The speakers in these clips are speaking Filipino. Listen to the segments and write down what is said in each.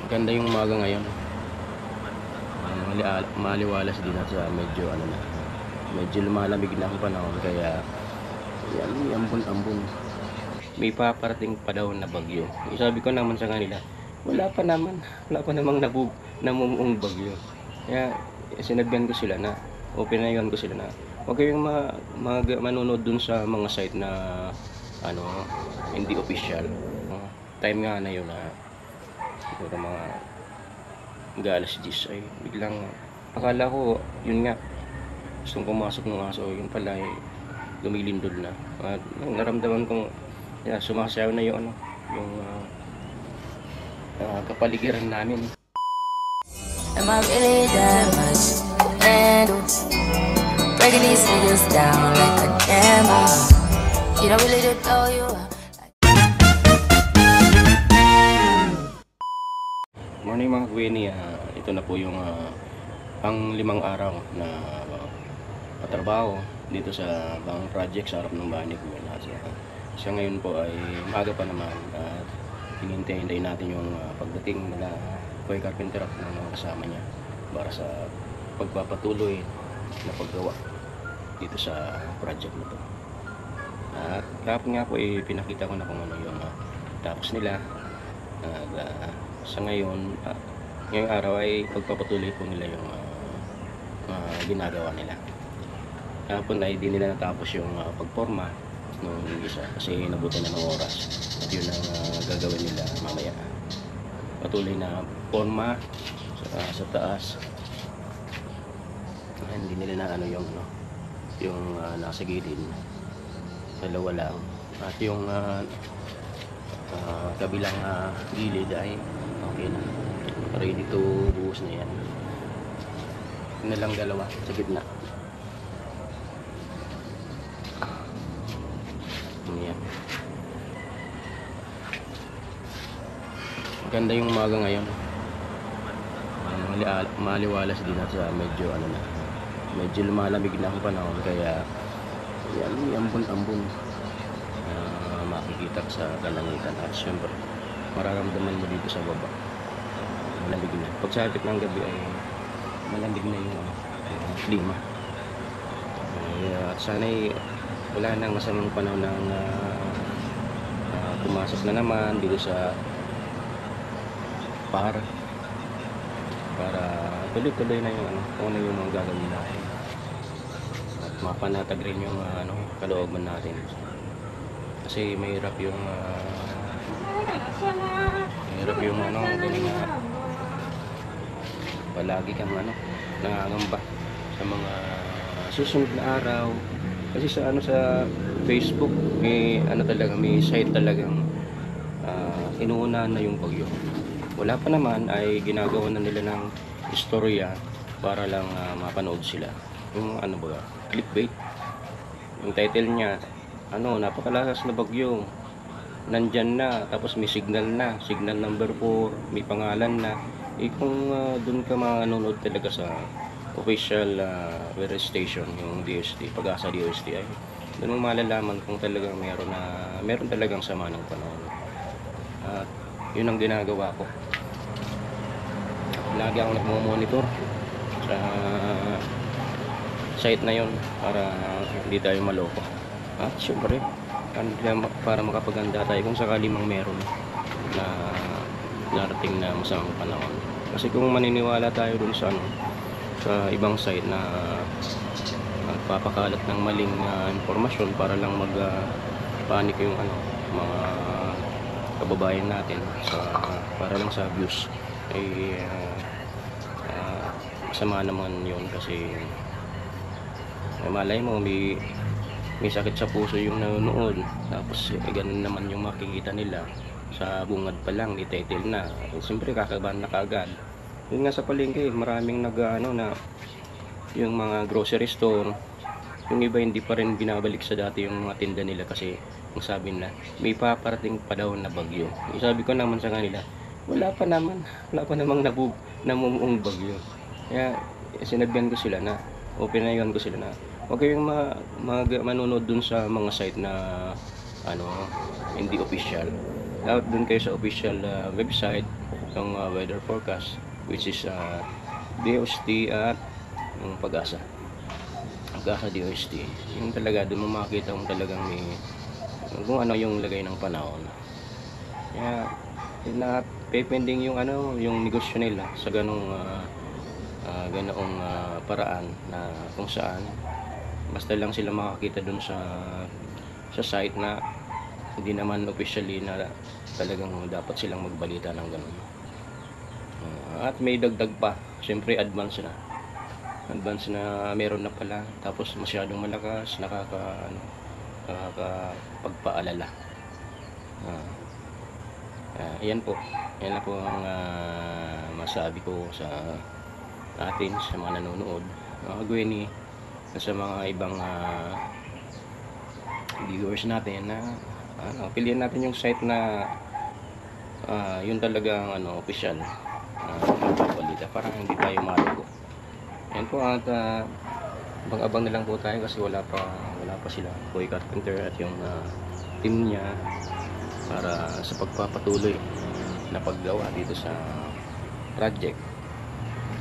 Ganda yung umaga ngayon. Maliwalas din at medyo medyo lumalamig na ang panahon, kaya yan, ambon-ambon. May paparating pa daw na bagyo. Sabi ko naman sa kanila, wala pa namang namumuong bagyo. Kaya sinabihan ko sila na, o pinayuhan ko sila na, huwag kayong manonood dun sa mga site na hindi official. Time nga na yun na siguro mga alas 10 ay biglang akala ko yun nga, gustong pumasok ng aso, yun pala ay lumilindol na. At naramdaman kong sumasayaw na yung yung kapaligiran namin. Am I really that much handle? Breaking these figures down like a camel. You don't really know you. Morning mga Gwenny, ito na po yung pang 5 araw na patrabaho dito sa bang project sa harap ng bahay ni Gwen. Sa ngayon po ay maaga pa naman at hinihintay natin yung pagdating nila Boy Carpenter at ng mga kasama niya para sa pagpapatuloy na paggawa dito sa project na to. At kahapon nga po pinakita ko na kung ano yung tapos nila. Sa ngayon, ngayong araw ay pagpapatuloy po nila yung ginagawa nila. Kahapon ay di nila natapos yung pagporma nung isa kasi nabutan na ng oras, at yun ang gagawin nila mamaya. Patuloy na forma sa taas. Hindi nila na yung nasa gilid, dalawa lang, at yung kabilang gilid ay okay na, ready to buhos na yan. Yun na lang dalawa sa gitna. Yan. Ganda yung umaga ngayon. Maliwalas din at medyo medyo lumalamig na ang panahon, kaya yan, ambon-ambon makikita sa kalangitan. At syempre mararamdaman mo dito sa baba, malamig na. Pagsapit ng gabi ay malamig na yung klima. At sana'y wala nang masamang panahon ng pumasok na naman dito sa para tuloy-tuloy na yung kung ano yung mga gagawin natin, at mapanatag rin yung kalooban natin, kasi mahirap yung galing palagi kang nangangamba sa mga susunod na araw. Kasi sa Facebook may may site talagang inuunahan na yung bagyo. Wala pa naman ay ginagawa na nila ng istorya para lang mapanood sila. Yung clickbait. Yung title niya, napakalakas na bagyo, nandyan na, tapos may signal na, signal number 4, may pangalan na. Kung dun ka manonood talaga sa official weather station, yung DST, Pag-asa DST, ay doon mo malalaman kung talagang meron talagang sama ng panahon. At yun ang ginagawa ko. Lagi akong nagmo-monitor sa site na yun para hindi tayo maloko. At syempre para makapaganda tayo kung sakali mang meron na narating na masamang panahon. Kasi kung maniniwala tayo dun sa ibang site na papakalat ng maling impormasyon para lang panic yung mga kababayan natin para lang sa views, ay masama naman yun. Kasi malay mo may sakit sa puso yung nanonood, tapos ganun naman yung makikita nila sa bungad pa lang, i-title na, siyempre kakabahan na kaagad. Yun nga, sa palengke maraming na yung mga grocery store, yung iba hindi pa rin binabalik sa dati yung mga tinda nila, kasi ang sabi na may paparating pa daw na bagyo. Sabi ko naman sa kanila, wala pa namang namumuong bagyo. Kaya sinabihan ko sila na, o pinayuhan ko sila na, huwag kayong manonood dun sa mga site na hindi official. Dapat dun kayo sa official website yung weather forecast, which is DOST at yung Pag-asa. Pag-asa DOST. Yung talaga, doon mo makikita kung talagang may kung ano yung lagay ng panahon. Kaya pinapepending yung yung negosyo nila sa ganoong paraan na kung saan basta lang sila makakita dun sa site na hindi naman officially na talagang dapat silang magbalita ng ganun. At may dagdag pa, siyempre advance na meron na pala, tapos masyadong malakas, nakakapagpaalala. Yan na po ang masabi ko sa atin, sa mga nanonood, mga Gwenny, sa mga ibang viewers natin na piliin natin yung site na yun talagang official magbabalita para hindi tayo malugo. Yan po, at abang-abang na lang po tayo kasi wala pa sila Boy Carpenter at yung team niya para sa pagpapatuloy na paggawa dito sa project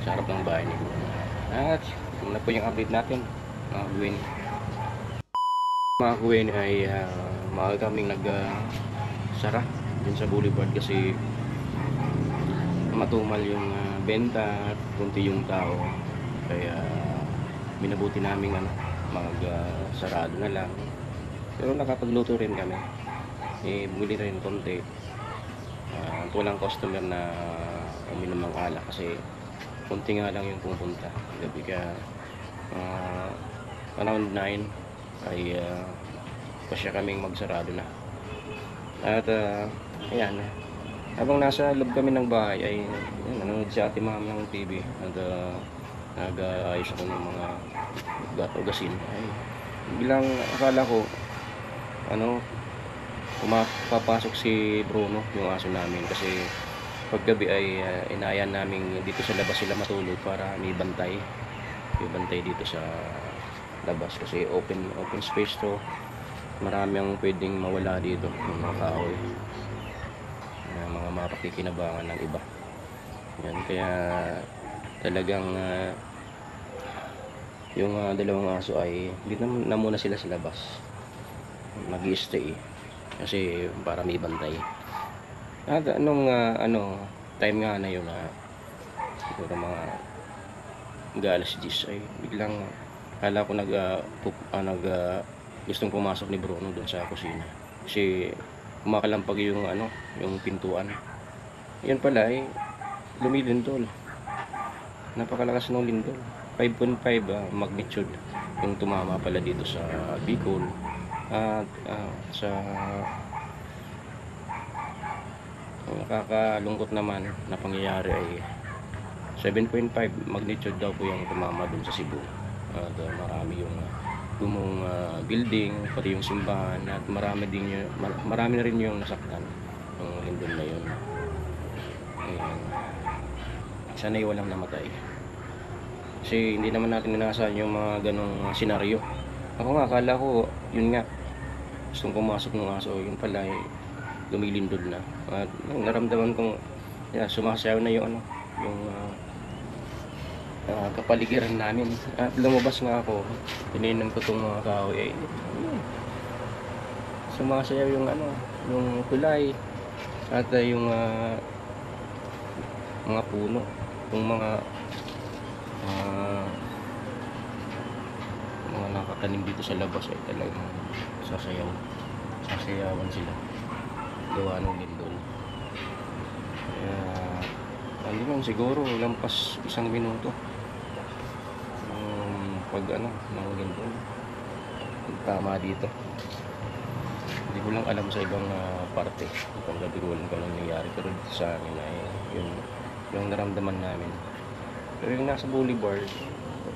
sa harap ng bahay ni Bruno. At yun na po yung update natin, mga Gwen. Mga Gwen ay maaga kaming sara dun sa boulevard kasi matumal yung benta at kunti yung tao, kaya minabuti namin sarado na lang, pero nakapagluto rin kami, buli rin konti at walang customer na uminom ng alak kasi konti nga lang yung pumunta gabi, kaya around 9 ay pasya kaming magsarado na. At ayan, habang nasa loob kami ng bahay ay nanonood si ate ma'am ng TV at nag-aayos ako ng mga gatugasin. Ay bilang akala ko papasok si Bruno, yung aso namin, kasi paggabi ay inayan namin dito sa labas sila matulog para may bantay dito sa labas kasi open space to, marami ang pwedeng mawala dito ng mga kahoy na mga mapakikinabangan ng iba. Yan, kaya talagang yung dalawang aso ay dito na muna sila sa labas mag-i-stay kasi para may bantay. At anong time nga na yun siguro mga alas 10 ay biglang kala ko gustong pumasok ni Bruno doon sa kusina kasi kumakalampag yung yung pintuan. Yan pala ay lumilindol, napakalakas ng lindol, 5.5 magnitude yung tumama pala dito sa Bicol. At sa nakakalungkot naman na pangyayari ay 7.5 magnitude daw po yung tumama dun sa Cebu. At marami yung gumong building, pati yung simbahan, at marami na rin yung nasaktan ng lindol na yun. Ayan. Sana'y walang namatay kasi hindi naman natin inaasahan yung mga ganong senaryo. Ako nga akala ko yun nga, gustong pumasok ng aso, yun pala ay lumilindol na. At naramdaman kong sumasayaw na yung kapaligiran namin. At lumabas nga ako, tininan ko itong mga kahoy, sumasayaw yung yung kulay at yung mga puno, yung mga nakatanim dito sa labas ay talagang sasayawan sila gawa ng lindol. Kaya hindi man siguro lampas 1 minuto pag ng lindol tama dito. Hindi ko lang alam sa ibang parte, ibang gabi ko lang kung anong nangyari, pero sa amin ay yun yung naramdaman namin. Pero yung nasa boulevard,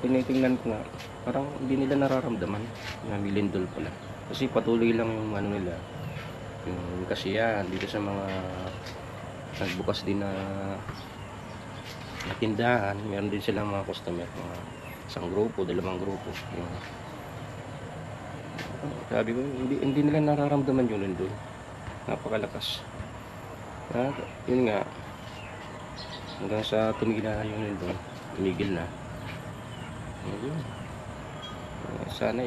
tinitingnan ko nga, parang hindi nila nararamdaman na may lindol pala kasi patuloy lang yung nila yung kasiyahan dito sa mga nagbukas din na tindahan. Meron din silang mga customer, mga isang grupo, 2 grupo. Sabi ko, hindi nila nararamdaman yung lindol, napakalakas. At yun nga, hanggang sa tumigil na yun doon. Tumigil na. Ayun. Sana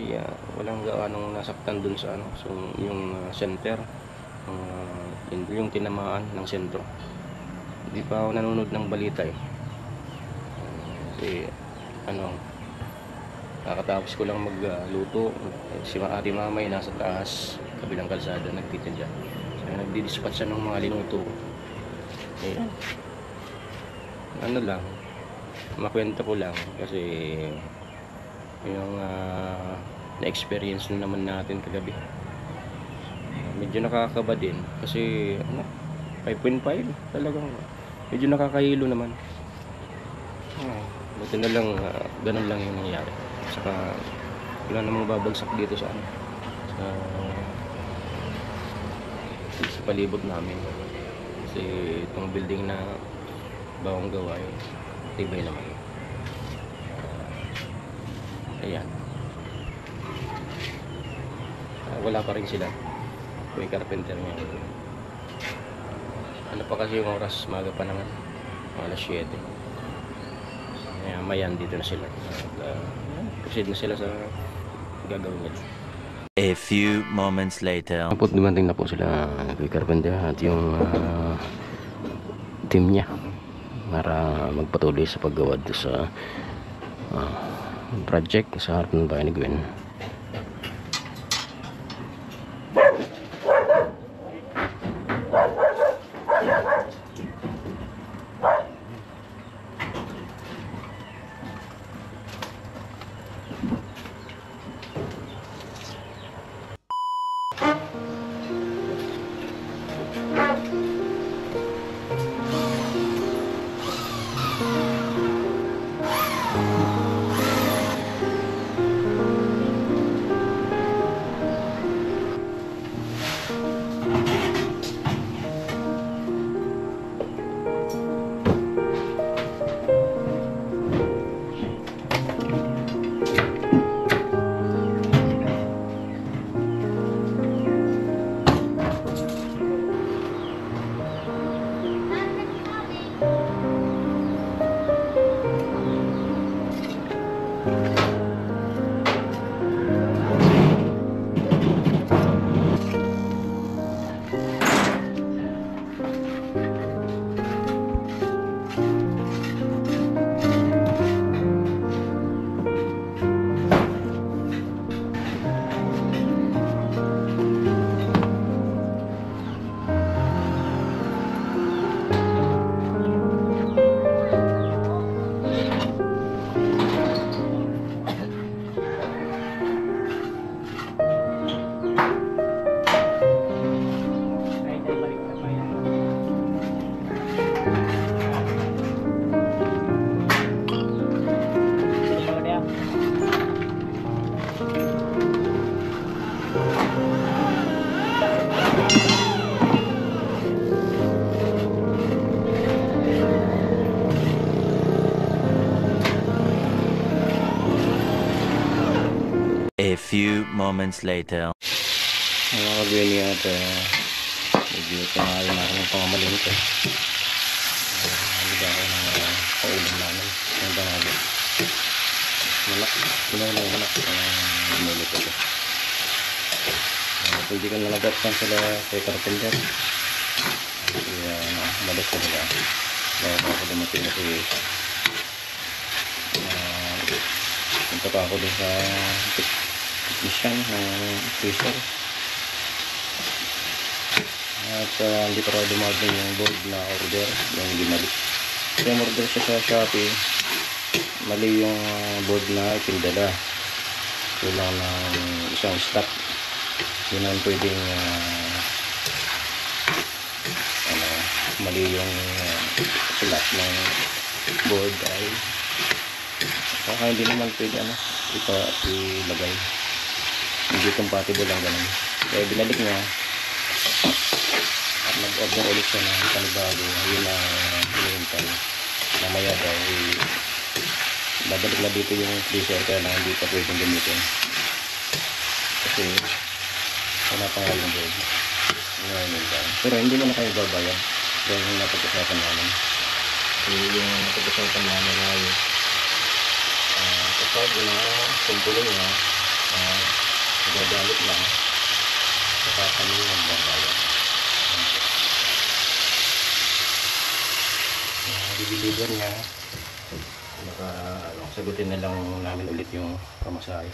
walang gaanong nasaktan dun sa ano, so, yung center, yung tinamaan ng sentro. Hindi pa ako nanonood ng balita eh. Kasi ano, kakatapos ko lang magluto. Si Ate Mamay nasa taas, kabilang kalsada, nagtitinda. So, nagdi-dispatch siya ng mga linuto. Ayan. Ano lang, makwento ko lang kasi yung na-experience na naman natin kagabi. Medyo nakakaba din kasi ano, 5.5 talagang medyo nakakahilo naman. Buti na lang ganun lang yung nangyayari. Saka wala namang babagsak dito sa ano, sa palibot namin. Kasi itong building na bawang gawa ay tibay naman. Ayan. Wala pa rin sila. May carpenter niya. Ano pa kasi yung oras? Maga pa naman. Alas 7. Mayan dito na sila. Proceed na sila sa gagawin nila. A few moments later. Dumating na po sila kay carpenter at yung team niya para magpatuloy sa paggawa sa project sa harap ng bahay ni Gwen. A few moments later. Mga kabili at medyo pangalan na ako ng pamamalingko. Nalida ako ng paulam namin ng bangaga. Malak, pinaulang malak ang mulito ko. Pwede ka nalagatan sila kay carpenter. Kaya malas ko nila. Kaya ako dumating na si punta pa ako doon sa technician ng freezer. At hindi pa raw dumating yung board na order, yung binalik. Kaya order siya sa Shopee, mali yung board na ipindala. Kulang ng isang stock. Yun ang pwedeng mali yung sulat ng board ay saka hindi naman pwede ilagay. Hindi compatible ang ganun. Kaya binalik niya at nag-order ulit siya ng panibago. Yun ang hinihintay. Mamaya daw babalik na dito yung freezer kaya na hindi pa pwedeng gamitin. Kasi wala pa nga yung board. Pero hindi mo na kayo babayad. Dahil napag-usapan namin. So yung napag-usapan namin ay kapag kumpulin niya, nagagamit lang, saka kami yung bangbayan. Dideliver niya, sagutin na lang namin ulit yung pamasahe,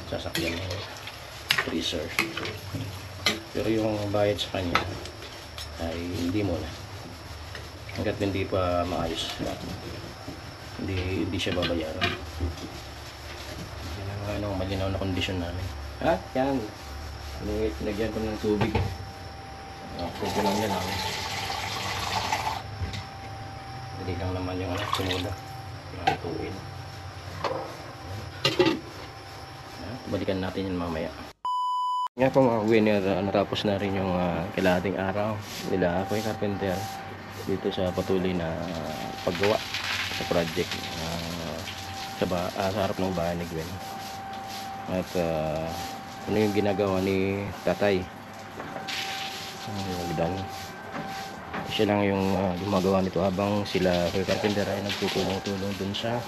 sasakyan ng freezer. Pero yung bayad sa kanya ay hindi muna, hanggat hindi pa maayos, hindi siya babayaran. Yan ang malinaw na kondisyon namin. Yan, pinagyan ko ng tubig. Tubig lang yan namin. Dali lang naman yung sumula. Pinatuin. Balikan natin yun mamaya. Nga po mga winner, natapos na rin yung kalahating araw nila ako yung carpenter dito sa patuloy na paggawa sa project sa harap ng bahay ni Gwen. At ano yung ginagawa ni tatay, siya lang yung gumagawa nito habang sila kay carpenter ay nagtutulong-tulong dun sa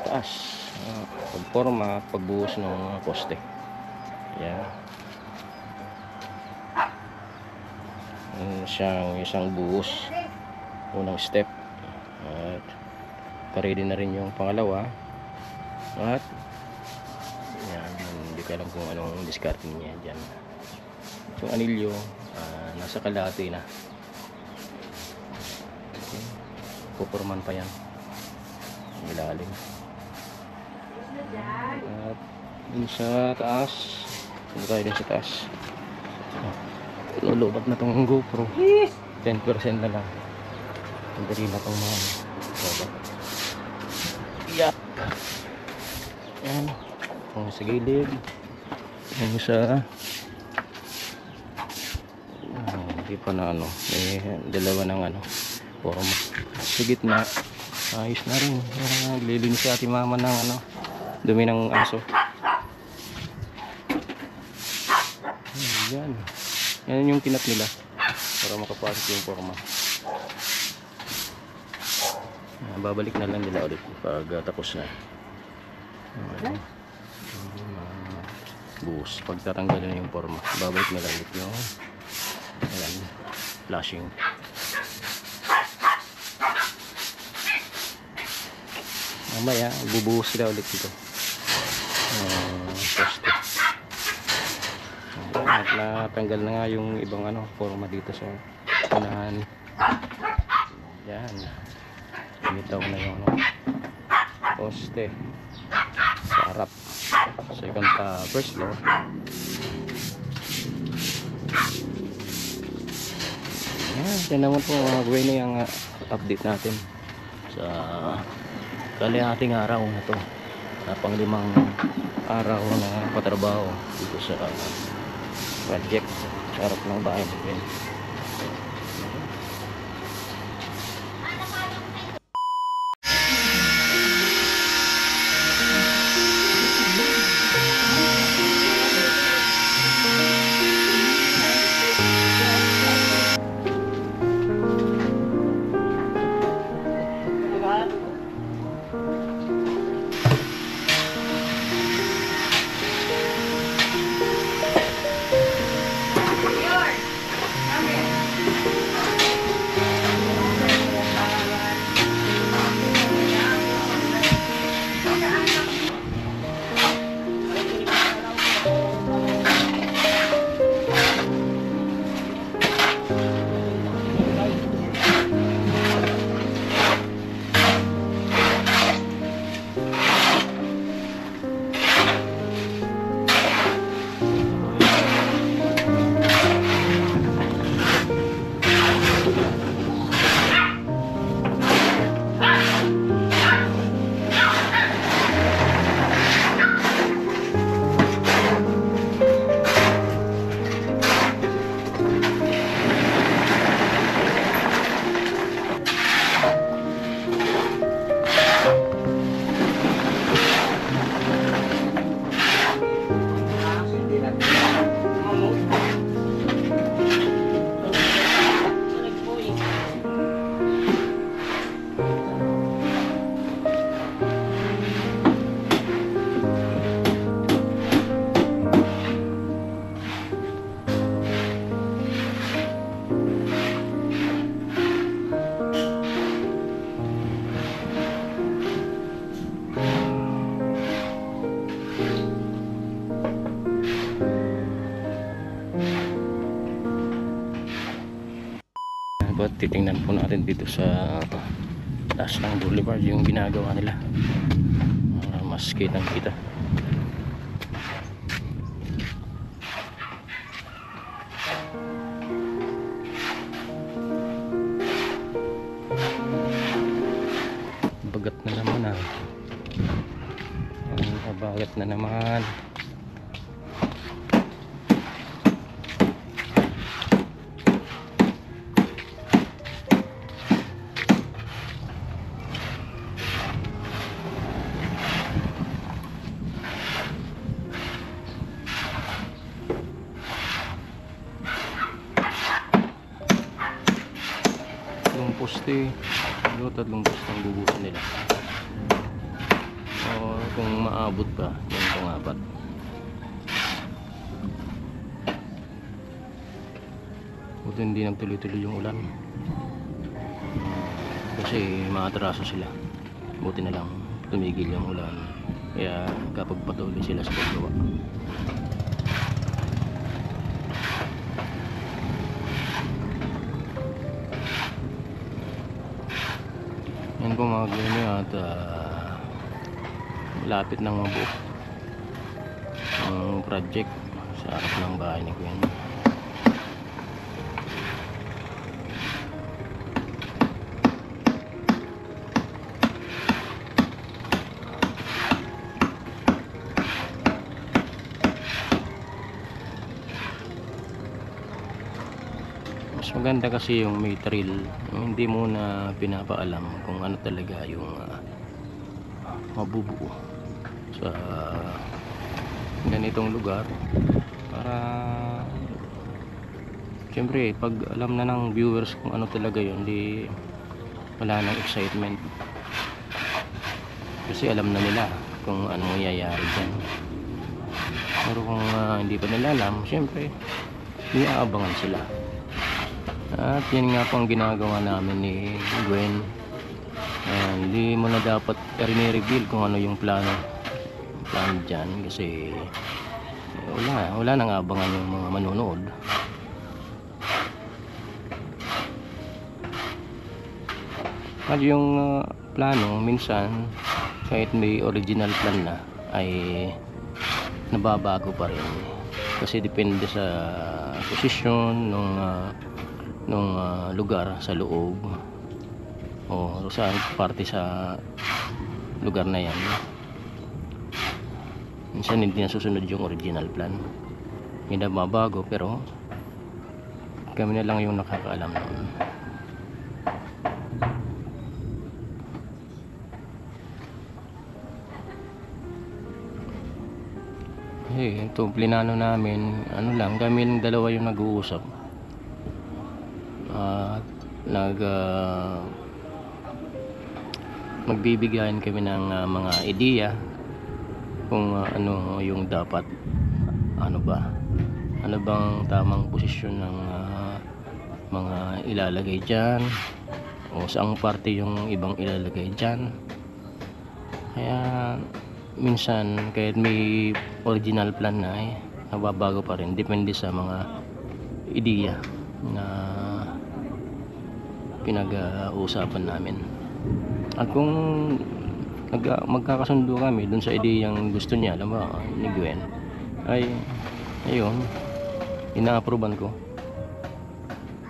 taas, pagporma, pagbuhos ng poste. Yan. Siyang isang buhos, unang step, at pa-ready na rin yung pangalawa. At yan, hindi ko alam kung anong discard niya dyan. Yung anilyo nasa kalahati na. Okay. Pupurman pa yan ilalim. At dun sa taas, dun tayo dun sa taas. Lulubat na tong GoPro, 10% na lang. Dali na tong mga yak. Yan, yung sa gilid, yung sa hindi pa na may dalawa ng forma sa gitna. Ayos na rin. Naglilinis si ate mama ng dumi ng aso. Yan, yan yung kinat nila para makapasok yung forma. Babalik na lang nila ulit pag tapos na. Buhos, pag tatanggalin na yung forma, babalik nila ulit yung flashing. Mamaya bubuhos sila ulit dito poste. At natanggal na nga yung ibang forma dito sa unahan. Yan, bitaw na yung poste sa harap, second first floor. Yan naman po mga gawin na yung update natin sa kalahating araw na to, pang-limang araw na patrabaho dito sa project sa harap ng bahay natin. titingnan po natin dito sa taas ng boulevard yung ginagawa nila. Mas kitang kita. Bagat na naman ah. Bagat na naman. Tatlong poste. Tatlong poste ang bubusan nila. O kung maabot pa, yung pang-apat. Buti hindi nagtuloy-tuloy yung ulan. Kasi maatraso sila. Buti na lang tumigil yung ulan. Kaya kapag patuloy sila sa paggawa. Yan po mga ganyan at malapit nang mabuo ang project sa harap ng bahay ni Gwen. Mas maganda kasi yung may trail, hindi mo na pinapaalam kung ano talaga yung mabubuo sa ganitong lugar, para syempre pag alam na ng viewers kung ano talaga yun, di wala nang excitement kasi alam na nila kung ano mangyayari dyan. Pero kung hindi pa nila alam, syempre iaabangan sila. At yan nga po ang ginagawa namin ni Gwen. Hindi mo na dapat rini-reveal kung ano yung plano dyan, kasi wala nang abangan yung mga manonood. At yung plano minsan kahit may original plan na ay nababago pa rin, kasi depende sa posisyon nung lugar sa loob o sa parte sa lugar na yan. Minsan hindi na susunod yung original plan, hindi na mabago, pero kami na lang yung nakakaalam noon. Ito plinano namin, ano lang, kami ng dalawa yung nag-uusap. Magbibigayan kami ng mga ideya kung ano yung dapat, ano bang tamang posisyon ng mga ilalagay dyan, o saang parte yung ibang ilalagay dyan. Kaya minsan kahit may original plan na nababago pa rin, depende sa mga ideya na pinag-uusapan namin. At kung magkakasundo kami dun sa ideyang gusto niya, alam mo, ni Gwen, ay ayun, ina-approvean ko.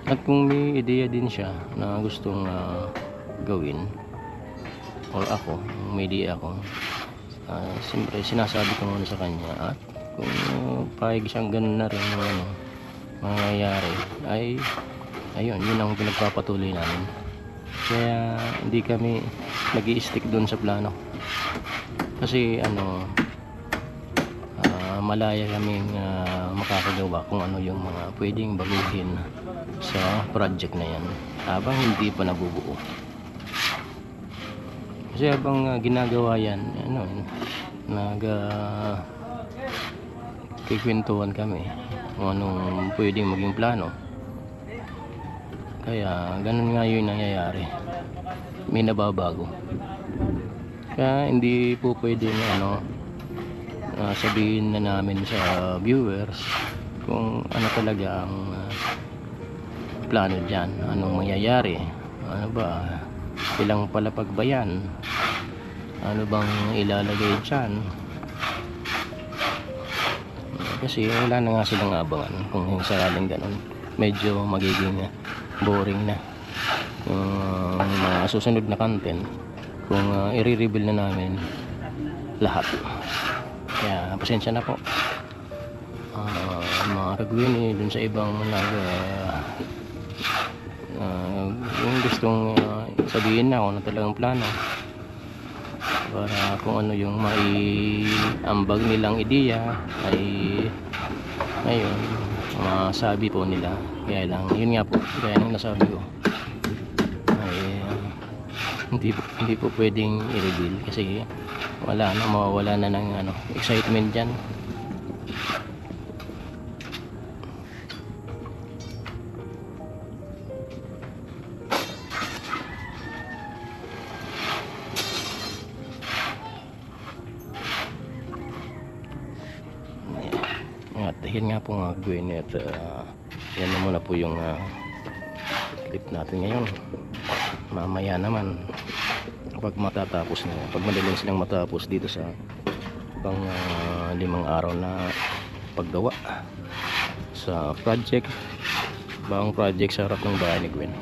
At kung may ideya din siya na gustong gawin, or ako, may ideya ako, siyempre sinasabi ko muna sa kanya, at kung pahig siyang ganun na rin mangyayari, ay ayun, yun ang pinagpapatuloy namin. Kaya hindi kami nag-i-stick doon sa plano, kasi malaya kaming makakagawa kung ano yung mga pwedeng baguhin sa project na yan habang hindi pa nabubuo. Kasi habang ginagawa yan, kikwentuhan kami kung anong pwedeng maging plano. Kaya ganun nga yun nangyayari, may nababago. Kaya hindi po pwedeng sabihin na namin sa viewers kung ano talaga ang plano dyan, anong mangyayari, ano ba, ilang palapag ba yan, ano bang ilalagay dyan. Kasi wala na nga silang abangan kung sakaling ganun, medyo magiging boring na yung mga susunod na content kung i-reveal na namin lahat. Kaya pasensya na po mga kagwini dun sa ibang yung gustong sabihin na kung ano talagang plano para kung ano yung maiambag nilang ideya ay ngayon masabi po nila. Kaya lang yun nga po, kaya nang nasabi ko ay hindi po pwedeng i-reveal kasi wala na, mawawala na ng excitement dyan. At yun nga po mga Gwen, at yan na muna po yung clip natin ngayon. Mamaya naman pag matatapos na, pag madaling silang matapos dito sa pang 5 araw na paggawa sa project, bagong project sa harap ng bahay ni Gwen.